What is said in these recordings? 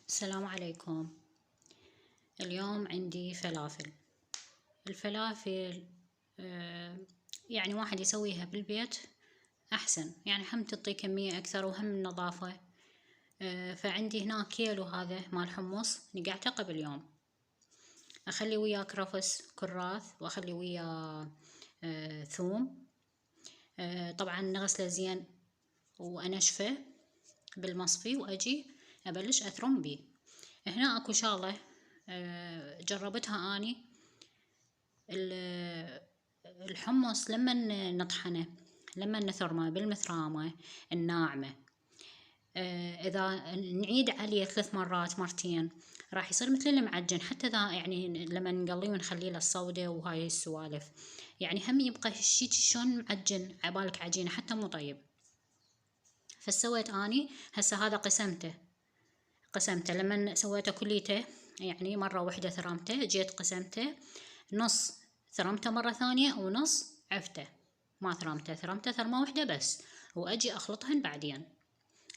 السلام عليكم. اليوم عندي فلافل. الفلافل يعني واحد يسويها بالبيت أحسن، يعني هم تعطي كمية أكثر وهم النظافة. فعندي هنا كيلو هذا مال حمص نقعته قبل يوم، أخلي وياه كرفس كراث وأخلي وياه ثوم. طبعا نغسله زين وأنشفه بالمصفي وأجي أبلش أثرم بيه. هنا أكو شغلة جربتها أني. الحمص لما نطحنه، لما نثرمه بالمثرامة الناعمة، إذا نعيد عليه 3 مرات مرتين راح يصير مثل المعجن. حتى ذا يعني لما نقليه ونخليه للصودة وهاي السوالف، يعني هم يبقى هالشي شلون معجن عبالك عجينة حتى مو طيب. فسويت أني هسه هذا قسمته لما سويته كليته، يعني مرة واحدة ثرمته، جيت قسمته نص، ثرمته مرة ثانية ونص عفته، ما ثرمته ثرمة واحدة بس، وأجي أخلطهن بعدين.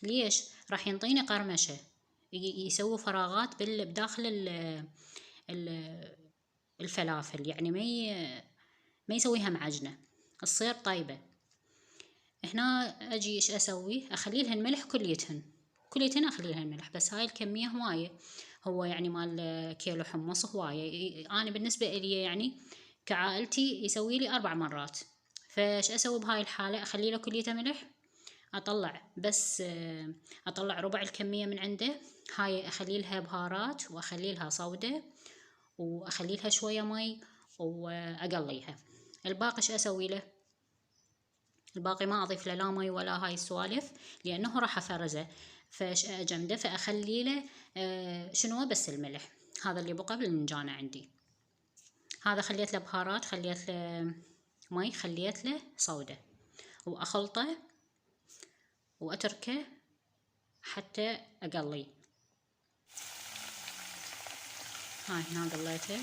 ليش؟ راح ينطيني قرمشة، يسوي فراغات بداخل الفلافل، يعني ما يسويها معجنة، تصير طيبة. هنا أجي إيش أسوي؟ أخلي لهن ملح كليتهن أخلي لهن ملح، بس هاي الكمية هواية، هو يعني مال كيلو حمص هواية. أنا بالنسبة إلي يعني كعائلتي يسوي لي 4 مرات. فايش أسوي بهاي الحالة؟ أخلي له كليته ملح، أطلع بس أطلع ربع الكمية من عنده، هاي أخلي لها بهارات وأخلي لها صودة وأخلي لها شوية مي وأقليها. الباقي إيش أسوي له؟ الباقي ما أضيف له لا مي ولا هاي السوالف لأنه راح أفرزه، فايش أجمده فأخلي له شنو بس الملح، هذا اللي بقى بالمنجانة عندي. هذا خليت له بهارات، خليت له مي، خليت له صودة، وأخلطه وأتركه حتى أقلي. هاي هنا قليته.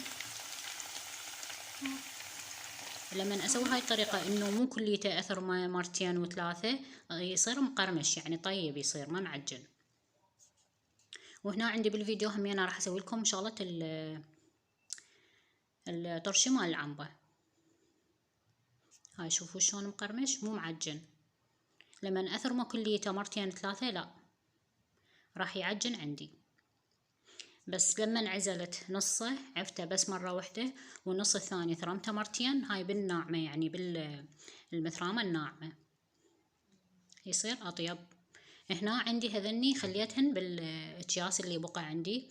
لما أسوي هاي الطريقة إنه مو كليته أثر مرتين وثلاثة، يصير مقرمش يعني طيب، يصير ما معجن. وهنا عندي بالفيديو همي أنا راح أسوي لكم شغلة الطرشي مال العنبة. هاي شوفوا شلون مقرمش مو معجن. لما أثرمه كليته مرتين ثلاثة لا راح يعجن عندي. بس لما انعزلت نصه عفته بس مرة واحدة، والنص الثاني ثرمته مرتين، هاي بالناعمة يعني بالمثرامة الناعمة يصير أطيب. هنا عندي هذني خليتهن بالأكياس اللي بقى عندي،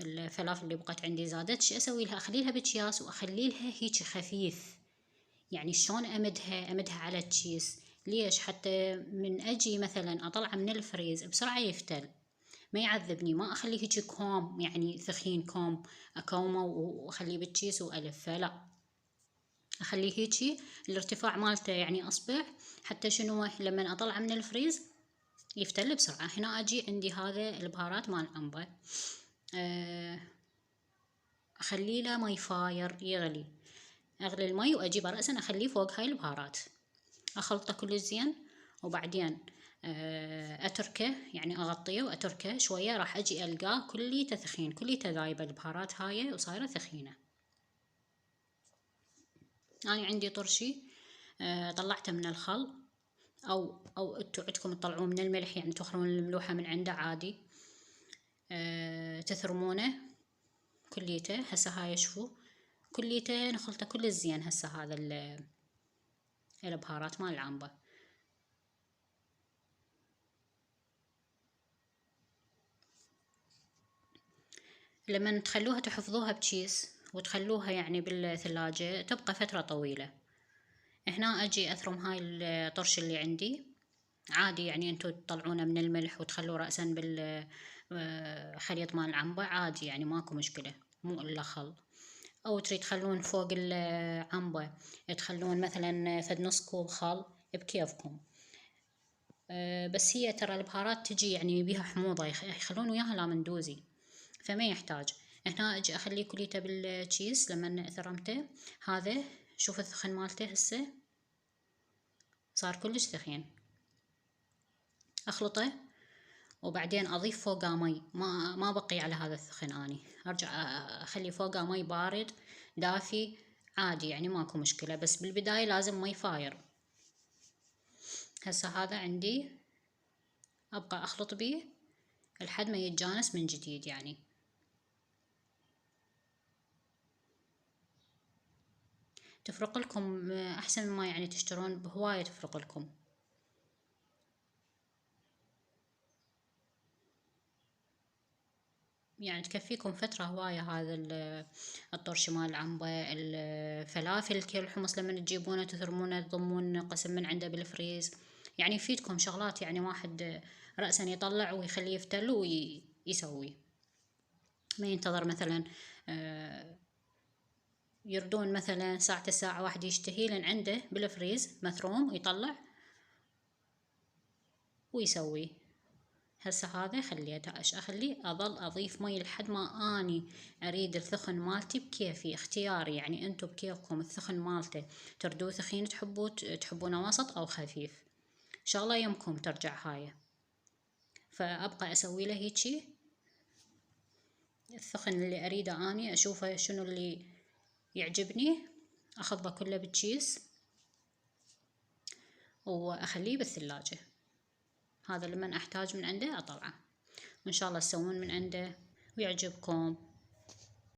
الفلافل اللي بقت عندي زادت. شو أسوي لها؟ أخلي لها بأكياس وأخلي لها هيك خفيف، يعني شلون أمدها على الكيس. ليش؟ حتى من أجي مثلا أطلعه من الفريز بسرعة يفتل، ما يعذبني، ما أخليه هيك كوم يعني ثخين كوم أكومه وأخليه بالكيس وألفه، لا أخليه هيجي الارتفاع مالته يعني أصبع، حتى شنو لما أطلعه من الفريز يفتل بسرعة. هنا أجي عندي هذا البهارات مال العنبة، أخلي له مي فاير يغلي، أغلي المي وأجيبه رأسا أخليه فوق هاي البهارات، أخلطه كل زين، وبعدين أتركه يعني أغطيه وأتركه شوية، راح أجي ألقاه كليته ثخين، كليته ذايبة البهارات هاي وصايرة ثخينة. أنا عندي طرشي طلعته من الخل، أو انتو عندكم تطلعوه من الملح، يعني تخرون الملوحة من عنده عادي، تثرمونه كليته. هسه هاي شوفوا كليته نخلطه كل الزين. هسه هذا البهارات مال العنبة لما تخلوها تحفظوها بكيس وتخلوها يعني بالثلاجة تبقى فترة طويلة. هنا أجي أثرم هاي الطرش اللي عندي عادي، يعني انتو تطلعونه من الملح وتخلوه رأسا بالخليط مال العنبة عادي، يعني ماكو مشكلة، مو إلا خل. أو تريد تخلون فوق العنبة تخلون مثلا فد نص كوب خل بكيفكم. بس هي ترى البهارات تجي يعني بيها حموضة، يخلون وياها لامندوزي، فما يحتاج. هنا اجي اخليه كليته بالكيس. لما ثرمته هذا شوف الثخن مالته هسه صار كلش ثخين، اخلطه وبعدين اضيف فوقه مي، ما بقي على هذا الثخن، اني ارجع اخلي فوقه مي بارد دافي عادي، يعني ماكو مشكلة، بس بالبداية لازم مي فاير. هسه هذا عندي ابقى اخلط بيه لحد ما يتجانس من جديد. يعني تفرق لكم احسن مما يعني تشترون بهواية، تفرق لكم. يعني تكفيكم فترة هواية. هذا الطرش مال العنبة، الفلافل كيلو الحمص لما تجيبونه تثرمونه تضمون قسم من عنده بالفريز، يعني يفيدكم شغلات. يعني واحد رأسا يطلع ويخليه يفتل ويسوي، ما ينتظر مثلا يردون مثلا ساعة واحد يشتهي، لأن عنده بالفريز مثروم يطلع ويسوي. هسه هذا خليته اخليه اظل اضيف مي لحد ما اني اريد الثخن مالتي بكيفي، اختياري يعني انتو بكيفكم الثخن مالته، تردوه ثخين تحبونه وسط او خفيف، شغله يمكم ترجع هاي. فابقى اسوي له هيجي الثخن اللي اريده، اني اشوفه شنو اللي يعجبني، اخذه كله بالكيس واخليه بالثلاجة. هذا لمن احتاج من عنده اطلعه، وان شاء الله تسوون من عنده ويعجبكم.